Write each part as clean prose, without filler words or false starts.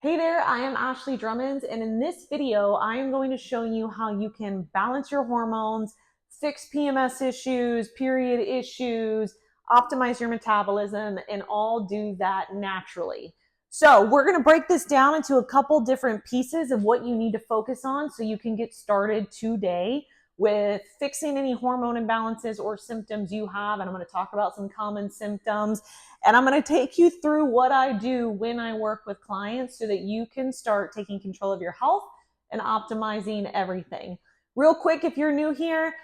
Hey there, I am Ashley Drummond, and in this video, I am going to show you how you can balance your hormones, fix PMS issues, period issues, optimize your metabolism, and all do that naturally. So we're going to break this down into a couple different pieces of what you need to focus on so you can get started today with fixing any hormone imbalances or symptoms you have. And I'm going to talk about some common symptoms. And I'm going to take you through what I do when I work with clients so that you can start taking control of your health and optimizing everything. Real quick, if you're new here,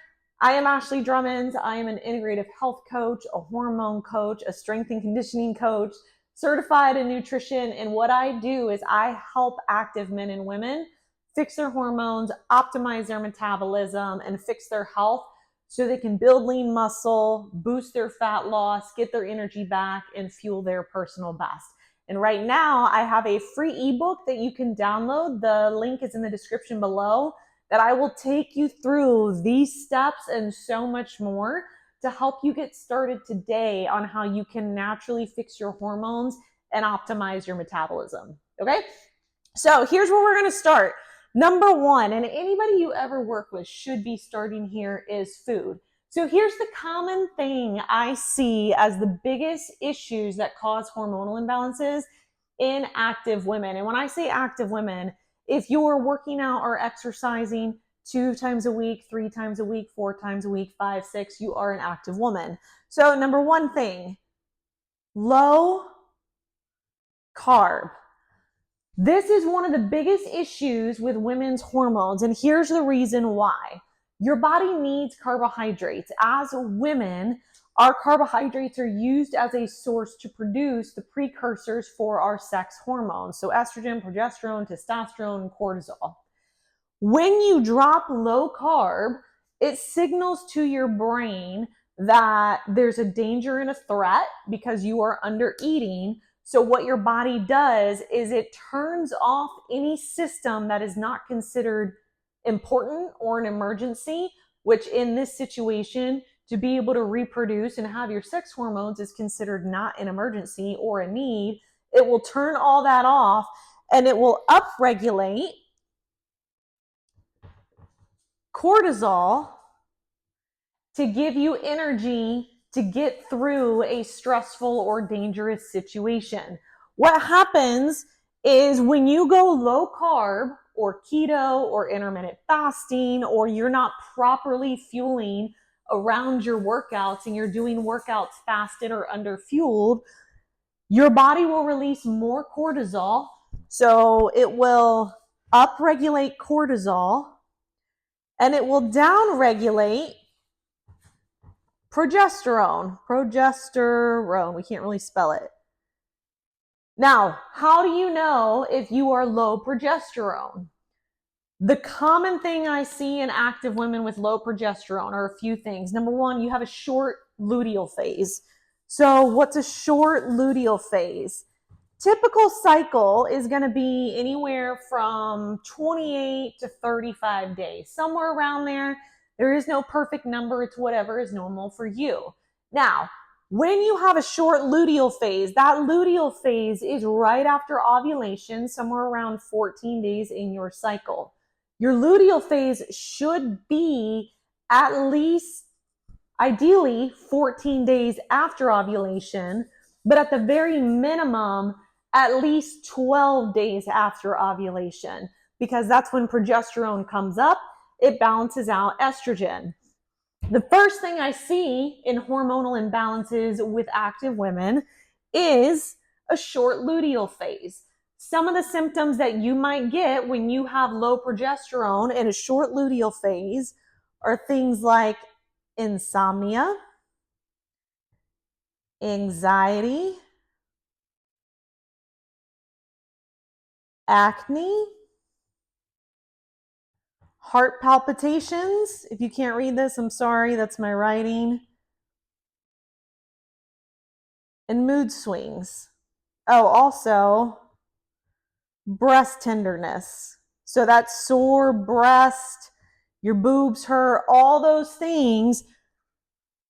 I am Ashley Drummond. I am an integrative health coach, a hormone coach, a strength and conditioning coach, certified in nutrition. And what I do is I help active men and women fix their hormones, optimize their metabolism, and fix their health so they can build lean muscle, boost their fat loss, get their energy back, and fuel their personal best. And right now, I have a free ebook that you can download. The link is in the description below that I will take you through these steps and so much more to help you get started today on how you can naturally fix your hormones and optimize your metabolism. Okay? So here's where we're going to start. Number one, and anybody you ever work with should be starting here, is food. So here's the common thing I see as the biggest issues that cause hormonal imbalances in active women. And when I say active women, if you're working out or exercising 2 times a week, 3 times a week, 4 times a week, 5, 6, you are an active woman. So number one thing, low carb. This is one of the biggest issues with women's hormones, and here's the reason why. Your body needs carbohydrates. As women, our carbohydrates are used as a source to produce the precursors for our sex hormones, so estrogen, progesterone, testosterone, and cortisol. When you drop low carb, it signals to your brain that there's a danger and a threat because you are under eating. So what your body does is it turns off any system that is not considered important or an emergency, which in this situation, to be able to reproduce and have your sex hormones is considered not an emergency or a need. It will turn all that off and it will upregulate cortisol to give you energy to get through a stressful or dangerous situation. What happens is when you go low carb or keto or intermittent fasting, or you're not properly fueling around your workouts and you're doing workouts fasted or under fueled, your body will release more cortisol. So it will upregulate cortisol and it will downregulate progesterone. We can't really spell it. Now, how do you know if you are low progesterone? The common thing I see in active women with low progesterone are a few things. Number one, you have a short luteal phase. So what's a short luteal phase? Typical cycle is going to be anywhere from 28 to 35 days, somewhere around there. There is no perfect number. It's whatever is normal for you. Now, when you have a short luteal phase, that luteal phase is right after ovulation, somewhere around 14 days in your cycle. Your luteal phase should be at least, ideally, 14 days after ovulation, but at the very minimum, at least 12 days after ovulation, because that's when progesterone comes up. It balances out estrogen. The first thing I see in hormonal imbalances with active women is a short luteal phase. Some of the symptoms that you might get when you have low progesterone and a short luteal phase are things like insomnia, anxiety, acne, heart palpitations. If you can't read this, I'm sorry, that's my writing. And mood swings. Oh, also breast tenderness. So that's sore breast, your boobs hurt, all those things.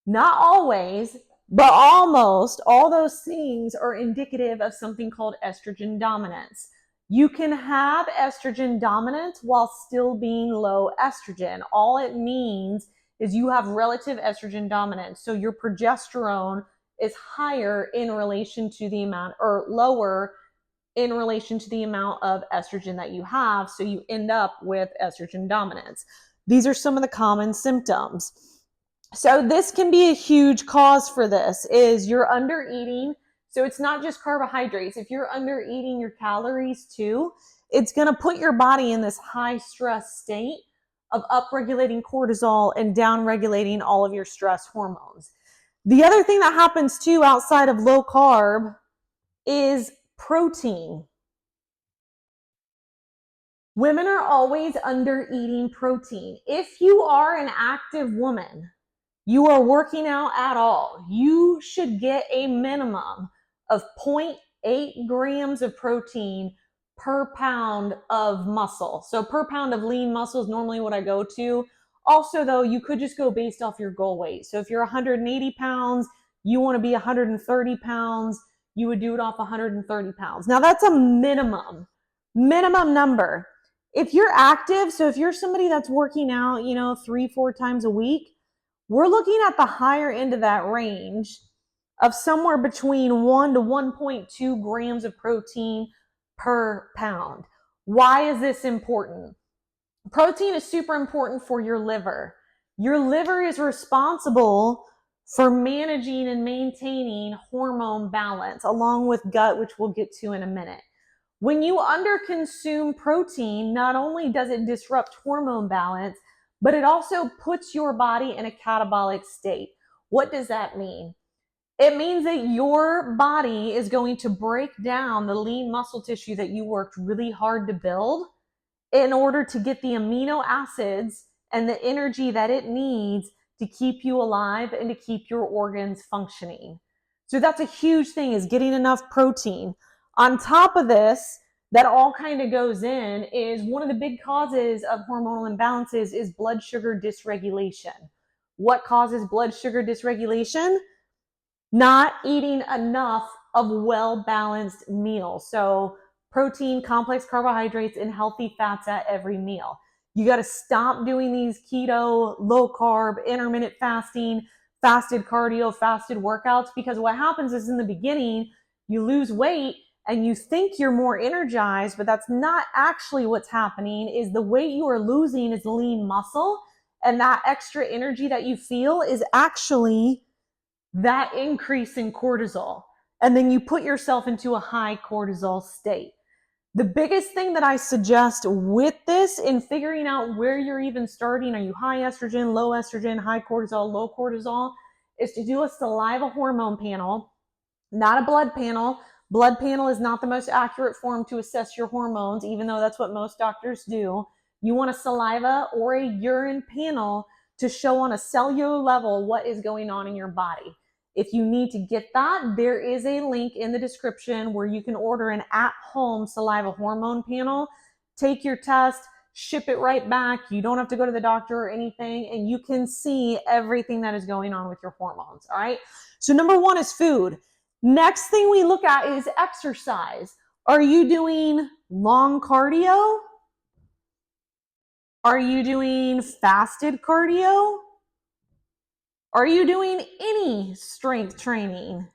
Not always, but almost all those things are indicative of something called estrogen dominance. You can have estrogen dominance while still being low estrogen. All it means is you have relative estrogen dominance. So your progesterone is higher in relation to the amount, or lower in relation to the amount of estrogen that you have. So you end up with estrogen dominance. These are some of the common symptoms. So this can be a huge cause for this, is you're under eating. So it's not just carbohydrates. If you're under eating your calories too, it's going to put your body in this high stress state of upregulating cortisol and downregulating all of your stress hormones. The other thing that happens too outside of low carb is protein. Women are always under eating protein. If you are an active woman, you are working out at all, you should get a minimum of 0.8 grams of protein per pound of muscle. So per pound of lean muscle is normally what I go to. Also though, you could just go based off your goal weight. So if you're 180 pounds, you want to be 130 pounds, you would do it off 130 pounds. Now that's a minimum number. If you're active, so if you're somebody that's working out, 3-4 times a week, we're looking at the higher end of that range of somewhere between 1 to 1.2 grams of protein per pound. Why is this important? Protein is super important for your liver. Your liver is responsible for managing and maintaining hormone balance, along with gut, which we'll get to in a minute. When you underconsume protein, not only does it disrupt hormone balance, but it also puts your body in a catabolic state. What does that mean? It means that your body is going to break down the lean muscle tissue that you worked really hard to build in order to get the amino acids and the energy that it needs to keep you alive and to keep your organs functioning. So that's a huge thing, is getting enough protein. On top of this, that all kind of goes in, is one of the big causes of hormonal imbalances is blood sugar dysregulation. What causes blood sugar dysregulation? Not eating enough of well-balanced meals. So protein, complex carbohydrates, and healthy fats at every meal. You got to stop doing these keto, low carb, intermittent fasting, fasted cardio, fasted workouts, because what happens is in the beginning, you lose weight and you think you're more energized, but that's not actually what's happening. Is the weight you are losing is lean muscle, and that extra energy that you feel is actually that increase in cortisol. And then you put yourself into a high cortisol state. The biggest thing that I suggest with this, in figuring out where you're even starting, are you high estrogen, low estrogen, high cortisol, low cortisol, is to do a saliva hormone panel, not a blood panel. Blood panel is not the most accurate form to assess your hormones, even though that's what most doctors do. You want a saliva or a urine panel to show on a cellular level what is going on in your body. If you need to get that, there is a link in the description where you can order an at-home saliva hormone panel. Take your test, ship it right back. You don't have to go to the doctor or anything, and you can see everything that is going on with your hormones, all right? So number one is food. Next thing we look at is exercise. Are you doing long cardio? Are you doing fasted cardio? Are you doing any strength training?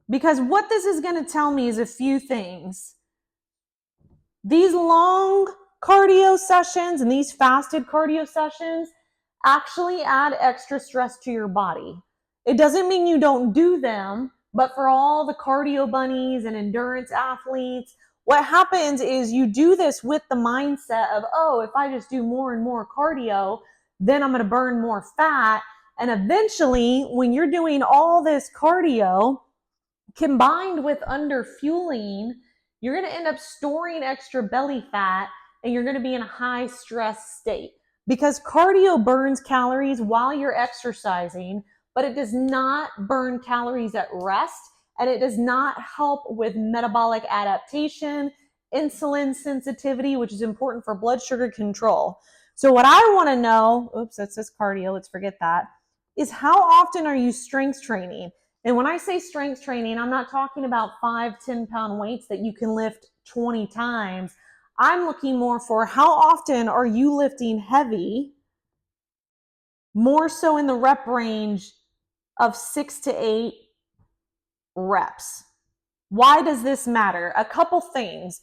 Because what this is going to tell me is a few things. These long cardio sessions and these fasted cardio sessions actually add extra stress to your body. It doesn't mean you don't do them, but for all the cardio bunnies and endurance athletes, what happens is you do this with the mindset of, oh, if I just do more and more cardio, then I'm going to burn more fat. And eventually, when you're doing all this cardio combined with underfueling, you're going to end up storing extra belly fat, and you're going to be in a high stress state, because cardio burns calories while you're exercising, but it does not burn calories at rest, and it does not help with metabolic adaptation, insulin sensitivity, which is important for blood sugar control. So what I want to know, oops, that says cardio, let's forget that, is how often are you strength training? And when I say strength training, I'm not talking about 5-10 pound weights that you can lift 20 times. I'm looking more for how often are you lifting heavy, more so in the rep range of 6 to 8 reps. Why does this matter? A couple things.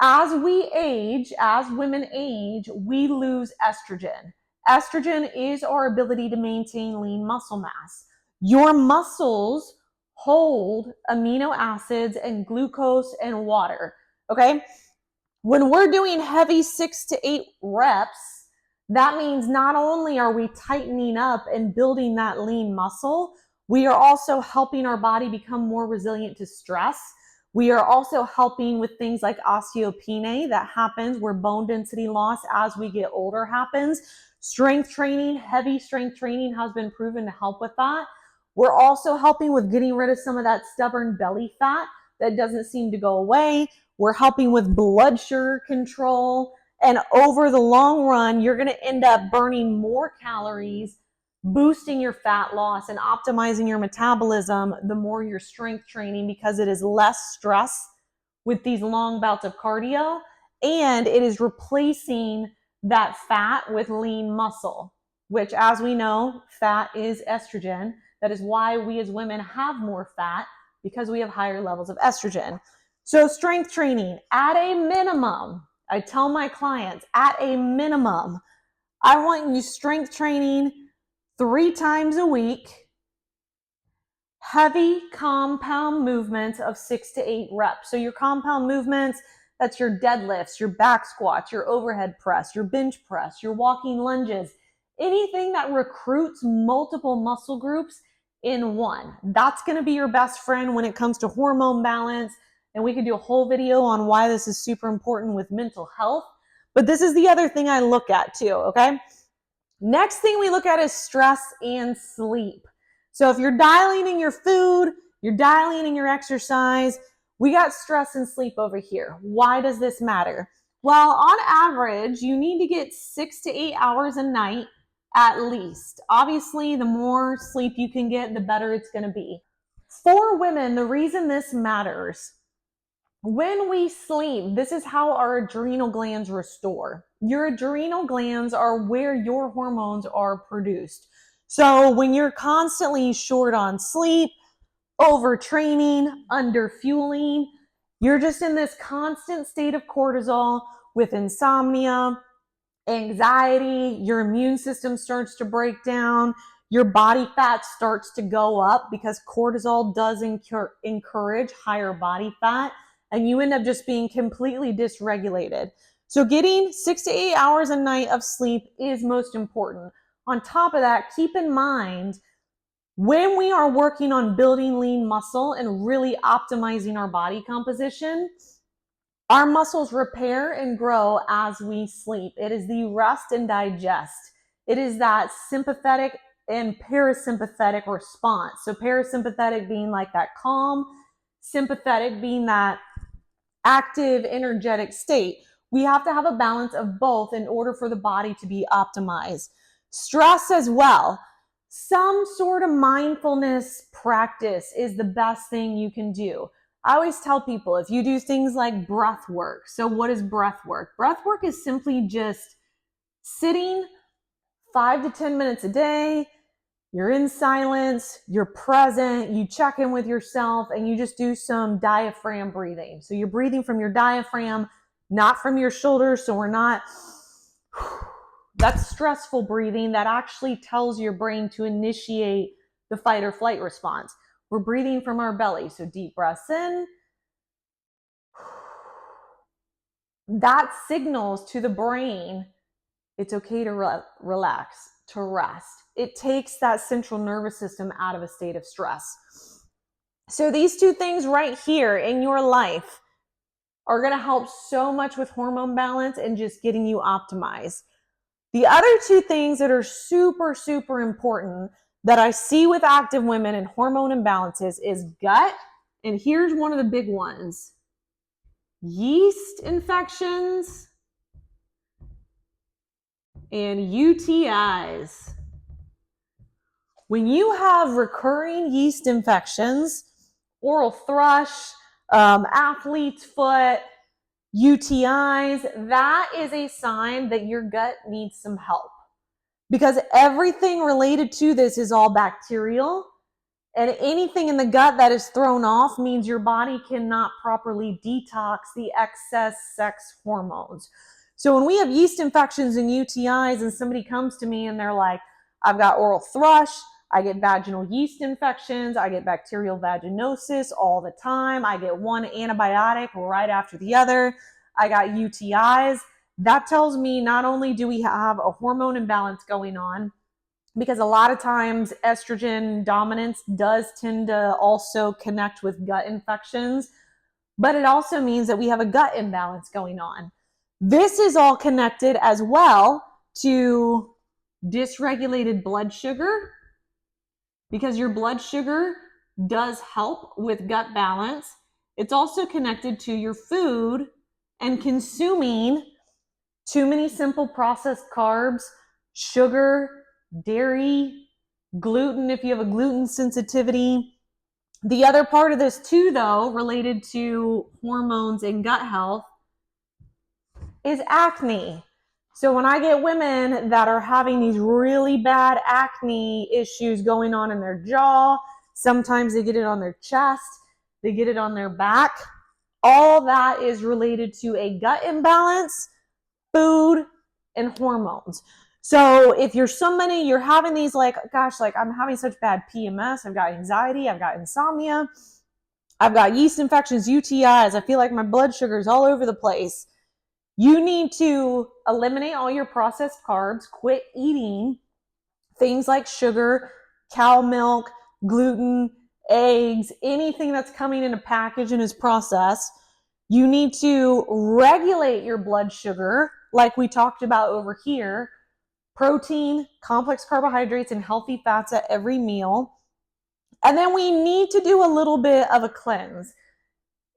As we age, as women age, we lose estrogen. Estrogen is our ability to maintain lean muscle mass. Your muscles hold amino acids and glucose and water, okay? When we're doing heavy 6 to 8 reps, that means not only are we tightening up and building that lean muscle, we are also helping our body become more resilient to stress. We are also helping with things like osteopenia that happens where bone density loss as we get older happens. Strength training, heavy strength training has been proven to help with that. We're also helping with getting rid of some of that stubborn belly fat that doesn't seem to go away. We're helping with blood sugar control. And over the long run, you're going to end up burning more calories, boosting your fat loss and optimizing your metabolism the more you're strength training, because it is less stress with these long bouts of cardio, and it is replacing that fat with lean muscle, which, as we know, fat is estrogen. That is why we as women have more fat, because we have higher levels of estrogen. So strength training, at a minimum, I tell my clients, at a minimum, I want you strength training 3 times a week, heavy compound movements of 6 to 8 reps. So your compound movements, that's your deadlifts, your back squats, your overhead press, your bench press, your walking lunges, anything that recruits multiple muscle groups in one. That's going to be your best friend when it comes to hormone balance. And we could do a whole video on why this is super important with mental health. But this is the other thing I look at too, okay? Next thing we look at is stress and sleep. So if you're dialing in your food, you're dialing in your exercise, we got stress and sleep over here. Why does this matter? Well, on average, you need to get 6 to 8 hours a night at least. Obviously, the more sleep you can get, the better it's going to be. For women, the reason this matters, when we sleep, this is how our adrenal glands restore. Your adrenal glands are where your hormones are produced. So when you're constantly short on sleep, overtraining, underfueling, you're just in this constant state of cortisol with insomnia, anxiety, your immune system starts to break down, your body fat starts to go up because cortisol does encourage higher body fat, and you end up just being completely dysregulated. So getting 6 to 8 hours a night of sleep is most important. On top of that, keep in mind, when we are working on building lean muscle and really optimizing our body composition, our muscles repair and grow as we sleep. It is the rest and digest. It is that sympathetic and parasympathetic response. So parasympathetic being like that calm, sympathetic being that active, energetic state. We have to have a balance of both in order for the body to be optimized. Stress as well. Some sort of mindfulness practice is the best thing you can do. I always tell people, if you do things like breath work. So what is breath work? Breath work is simply just sitting 5 to 10 minutes a day. You're in silence, you're present, you check in with yourself, and you just do some diaphragm breathing. So you're breathing from your diaphragm, not from your shoulders. So we're not, that's stressful breathing that actually tells your brain to initiate the fight or flight response. We're breathing from our belly. So deep breaths in. That signals to the brain, it's okay to relax, to rest. It takes that central nervous system out of a state of stress. So these two things right here in your life are going to help so much with hormone balance and just getting you optimized. The other two things that are super, super important that I see with active women and hormone imbalances is gut. And here's one of the big ones: yeast infections and UTIs. When you have recurring yeast infections, oral thrush, athlete's foot, UTIs, that is a sign that your gut needs some help, because everything related to this is all bacterial, and anything in the gut that is thrown off means your body cannot properly detox the excess sex hormones. So when we have yeast infections and UTIs and somebody comes to me and they're like, I've got oral thrush, I get vaginal yeast infections, I get bacterial vaginosis all the time, I get one antibiotic right after the other, I got UTIs, that tells me not only do we have a hormone imbalance going on, because a lot of times estrogen dominance does tend to also connect with gut infections, but it also means that we have a gut imbalance going on. This is all connected as well to dysregulated blood sugar, because your blood sugar does help with gut balance. It's also connected to your food and consuming too many simple processed carbs, sugar, dairy, gluten if you have a gluten sensitivity. The other part of this too, though, related to hormones and gut health, is acne. So when I get women that are having these really bad acne issues going on in their jaw, sometimes they get it on their chest, they get it on their back, all that is related to a gut imbalance, food, and hormones. So if you're somebody, you're having these like, gosh, like I'm having such bad PMS, I've got anxiety, I've got insomnia, I've got yeast infections, UTIs, I feel like my blood sugar is all over the place. You need to eliminate all your processed carbs, quit eating things like sugar, cow milk, gluten, eggs, anything that's coming in a package and is processed. You need to regulate your blood sugar, like we talked about over here, protein, complex carbohydrates, and healthy fats at every meal. And then we need to do a little bit of a cleanse.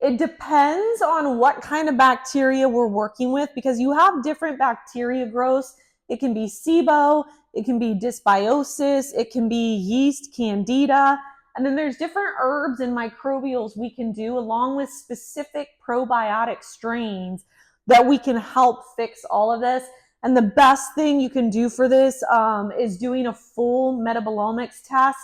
It depends on what kind of bacteria we're working with, because you have different bacteria growths. It can be SIBO, it can be dysbiosis, it can be yeast candida, and then there's different herbs and microbials we can do along with specific probiotic strains that we can help fix all of this. And the best thing you can do for this is doing a full metabolomics test.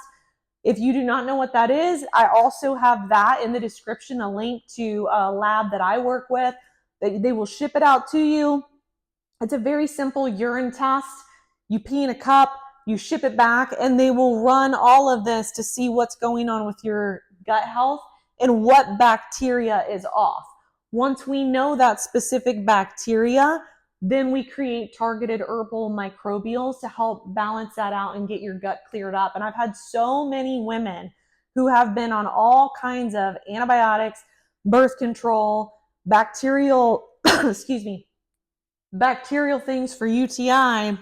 If you do not know what that is, I also have that in the description, a link to a lab that I work with. They will ship it out to you. It's a very simple urine test. You pee in a cup, you ship it back, and they will run all of this to see what's going on with your gut health and what bacteria is off. Once we know that specific bacteria, then we create targeted herbal microbials to help balance that out and get your gut cleared up. And I've had so many women who have been on all kinds of antibiotics, birth control, bacterial, bacterial things for UTI,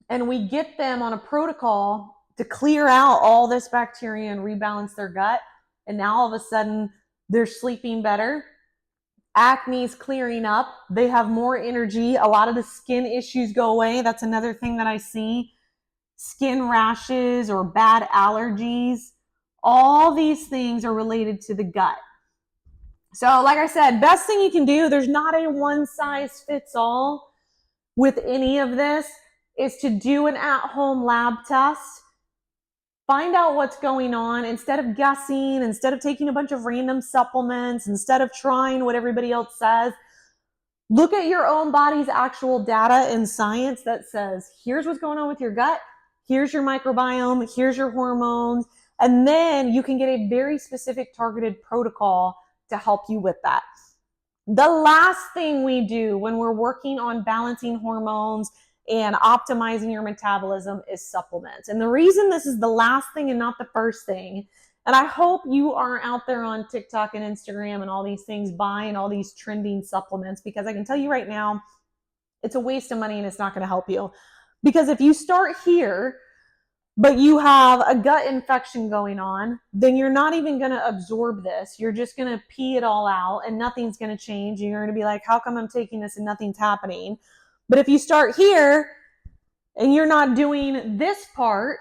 and we get them on a protocol to clear out all this bacteria and rebalance their gut. And now all of a sudden they're sleeping better. Acne's clearing up. They have more energy. A lot of the skin issues go away. That's another thing that I see. Skin rashes or bad allergies. All these things are related to the gut. So like I said, best thing you can do, there's not a one size fits all with any of this, is to do an at-home lab test. Find out what's going on instead of guessing, instead of taking a bunch of random supplements, instead of trying what everybody else says. Look at your own body's actual data and science that says, here's what's going on with your gut, here's your microbiome, here's your hormones, and then you can get a very specific targeted protocol to help you with that. The last thing we do when we're working on balancing hormones and optimizing your metabolism is supplements. And the reason this is the last thing and not the first thing, and I hope you are out there on TikTok and Instagram and all these things buying all these trending supplements, because I can tell you right now, it's a waste of money and it's not going to help you. Because if you start here, but you have a gut infection going on, then you're not even going to absorb this. You're just going to pee it all out and nothing's going to change. And you're going to be like, how come I'm taking this and nothing's happening? But if you start here and you're not doing this part,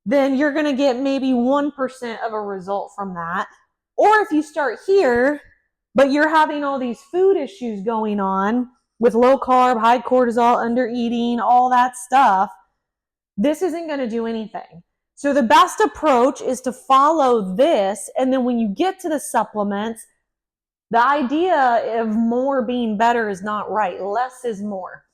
then you're going to get maybe 1% of a result from that. Or if you start here, but you're having all these food issues going on with low carb, high cortisol, under eating, all that stuff, this isn't going to do anything. So the best approach is to follow this. And then when you get to the supplements, the idea of more being better is not right. Less is more.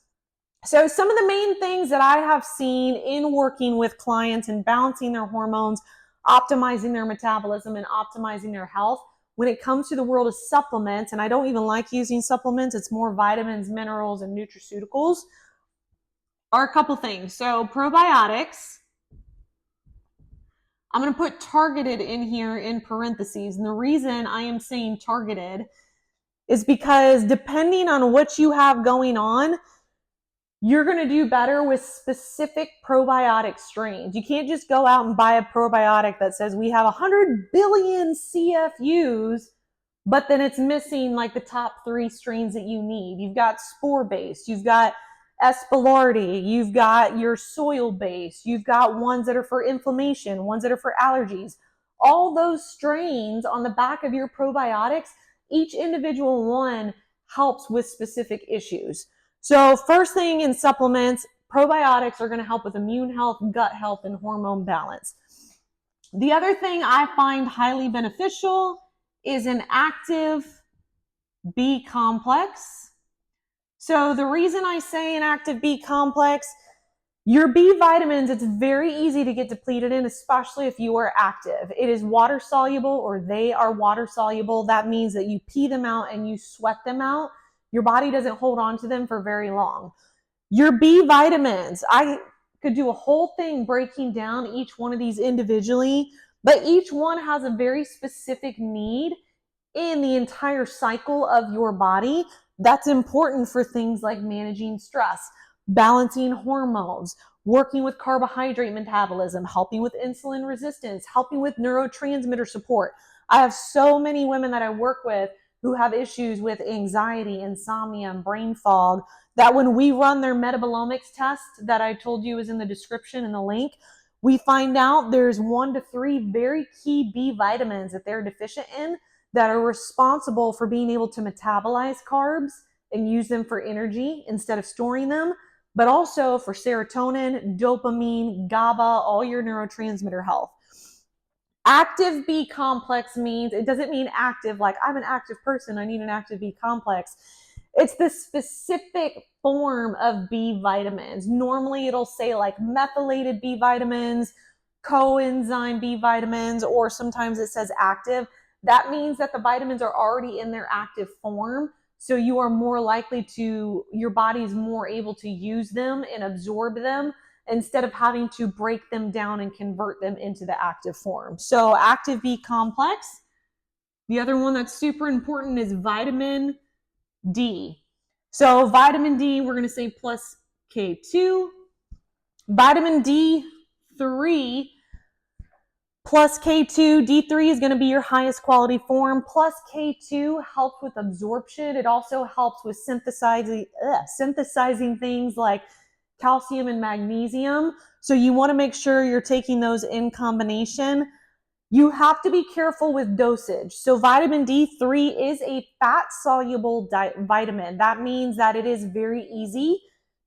So some of the main things that I have seen in working with clients and balancing their hormones, optimizing their metabolism, and optimizing their health when it comes to the world of supplements, and I don't even like using supplements, it's more vitamins, minerals, and nutraceuticals, are a couple things. So probiotics, I'm going to put targeted in here in parentheses. And the reason I am saying targeted is because depending on what you have going on, you're going to do better with specific probiotic strains. You can't just go out and buy a probiotic that says we have 100 billion CFUs, but then it's missing like the top 3 strains that you need. You've got spore-based, you've got Espellardi, you've got your soil-based, you've got ones that are for inflammation, ones that are for allergies. All those strains on the back of your probiotics, each individual one helps with specific issues. So first thing in supplements, probiotics are going to help with immune health, gut health, and hormone balance. The other thing I find highly beneficial is an active B complex. So the reason I say an active B complex, your B vitamins, it's very easy to get depleted in, especially if you are active. It is water soluble, or they are water soluble. That means that you pee them out and you sweat them out. Your body doesn't hold on to them for very long. Your B vitamins, I could do a whole thing breaking down each one of these individually, but each one has a very specific need in the entire cycle of your body that's important for things like managing stress, balancing hormones, working with carbohydrate metabolism, helping with insulin resistance, helping with neurotransmitter support. I have so many women that I work with who have issues with anxiety, insomnia, and brain fog, that when we run their metabolomics test that I told you is in the description and the link, we find out there's 1 to 3 very key B vitamins that they're deficient in that are responsible for being able to metabolize carbs and use them for energy instead of storing them, but also for serotonin, dopamine, GABA, all your neurotransmitter health. Active B complex means, it doesn't mean active like I'm an active person, I need an active B complex. It's the specific form of B vitamins. Normally it'll say like methylated B vitamins, coenzyme B vitamins, or sometimes it says active. That means that the vitamins are already in their active form. So you are more likely to, your body's more able to use them and absorb them instead of having to break them down and convert them into the active form. So active B complex. The other one that's super important is vitamin D. So vitamin D, we're going to say plus K2. Vitamin D3 plus K2, D3 is going to be your highest quality form. Plus K2 helps with absorption. It also helps with synthesizing things like calcium and magnesium. So you want to make sure you're taking those in combination. You have to be careful with dosage. So vitamin D3 is a fat-soluble vitamin. That means that it is very easy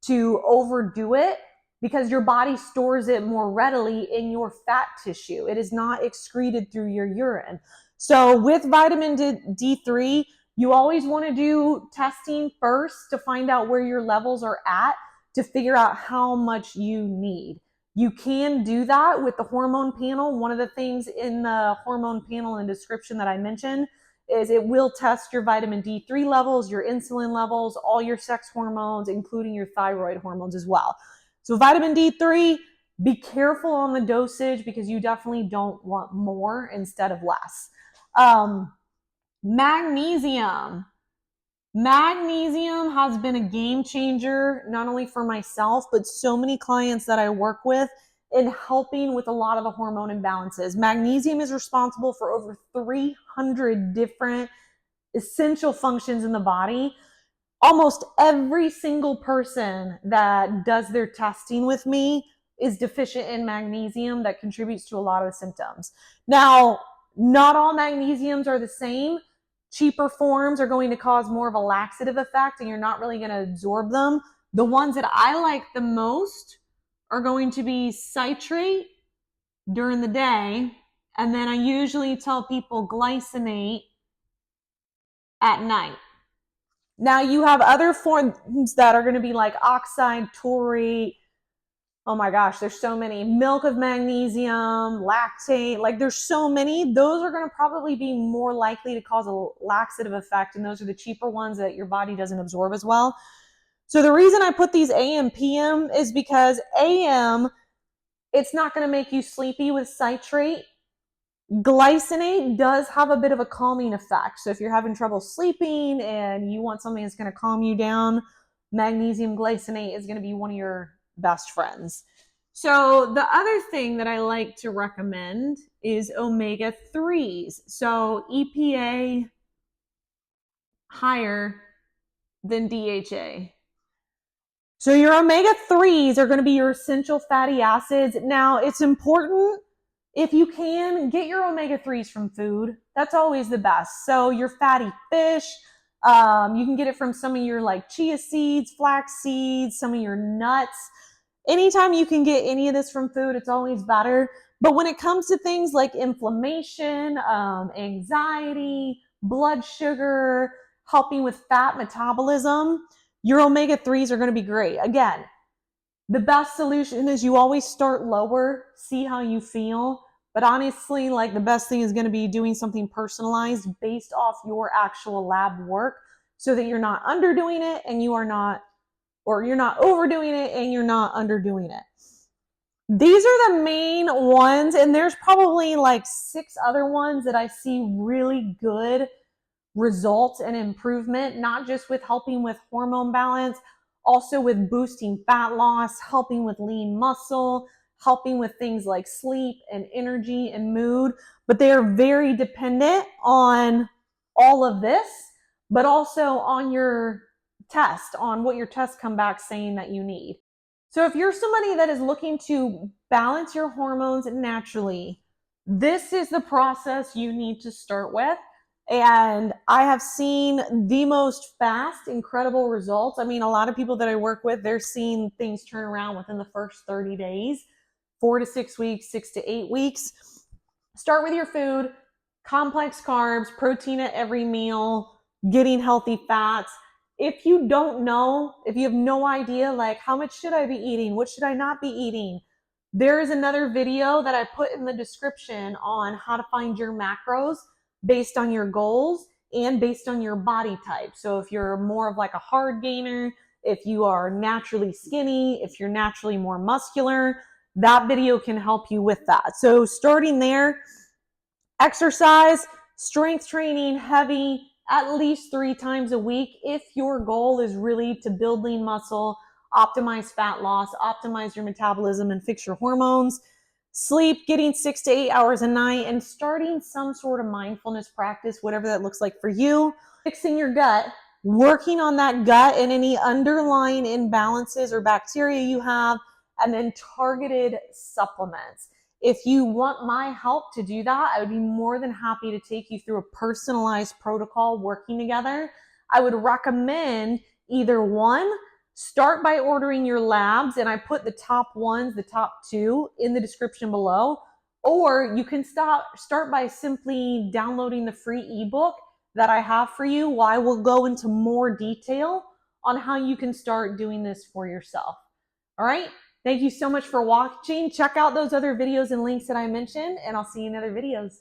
to overdo it because your body stores it more readily in your fat tissue. It is not excreted through your urine. So with vitamin D3, you always want to do testing first to find out where your levels are at to figure out how much you need. You can do that with the hormone panel. One of the things in the hormone panel in the description that I mentioned is it will test your vitamin D3 levels, your insulin levels, all your sex hormones, including your thyroid hormones as well. So vitamin D3, be careful on the dosage because you definitely don't want more instead of less. Magnesium. Magnesium has been a game changer, not only for myself, but so many clients that I work with in helping with a lot of the hormone imbalances. Magnesium is responsible for over 300 different essential functions in the body. Almost every single person that does their testing with me is deficient in magnesium that contributes to a lot of the symptoms. Now, not all magnesiums are the same. Cheaper forms are going to cause more of a laxative effect and you're not really going to absorb them. The ones that I like the most are going to be citrate during the day, and then I usually tell people glycinate at night. Now you have other forms that are going to be like oxide, taurate. Oh my gosh, there's so many. Milk of magnesium, lactate, like there's so many. Those are going to probably be more likely to cause a laxative effect, and those are the cheaper ones that your body doesn't absorb as well. So the reason I put these AM, PM is because AM, it's not going to make you sleepy with citrate. Glycinate does have a bit of a calming effect. So if you're having trouble sleeping and you want something that's going to calm you down, magnesium glycinate is going to be one of your best friends. So the other thing that I like to recommend is omega-3s. So EPA higher than DHA. So your omega-3s are going to be your essential fatty acids. Now, it's important, if you can, get your omega-3s from food. That's always the best. So your fatty fish, you can get it from some of your like chia seeds, flax seeds, some of your nuts. Anytime you can get any of this from food, it's always better. But when it comes to things like inflammation, anxiety, blood sugar, helping with fat metabolism, your omega-3s are going to be great. Again, the best solution is you always start lower, see how you feel. But honestly, like the best thing is going to be doing something personalized based off your actual lab work so that you're not underdoing it and you're not overdoing it and you're not underdoing it. These are the main ones, and there's probably like 6 other ones that I see really good results and improvement, not just with helping with hormone balance, also with boosting fat loss, helping with lean muscle, helping with things like sleep and energy and mood. But they are very dependent on all of this, but also on your test, on what your tests come back saying that you need. So if you're somebody that is looking to balance your hormones naturally, this is the process you need to start with. And I have seen the most fast, incredible results. I mean, a lot of people that I work with, they're seeing things turn around within the first 30 days, 4 to 6 weeks, 6 to 8 weeks. Start with your food, complex carbs, protein at every meal, getting healthy fats. If you don't know, if you have no idea, like how much should I be eating? What should I not be eating? There is another video that I put in the description on how to find your macros based on your goals and based on your body type. So if you're more of like a hard gainer, if you are naturally skinny, if you're naturally more muscular, that video can help you with that. So starting there, exercise, strength training, heavy, at least 3 times a week if your goal is really to build lean muscle, optimize fat loss, optimize your metabolism, and fix your hormones. Sleep, getting 6 to 8 hours a night, and starting some sort of mindfulness practice, whatever that looks like for you. Fixing your gut, working on that gut and any underlying imbalances or bacteria you have, and then targeted supplements. If you want my help to do that, I would be more than happy to take you through a personalized protocol working together. I would recommend either one, start by ordering your labs, and I put the top ones, the top 2 in the description below, or you can start by simply downloading the free ebook that I have for you, where I will go into more detail on how you can start doing this for yourself. All right. Thank you so much for watching. Check out those other videos and links that I mentioned, and I'll see you in other videos.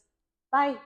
Bye.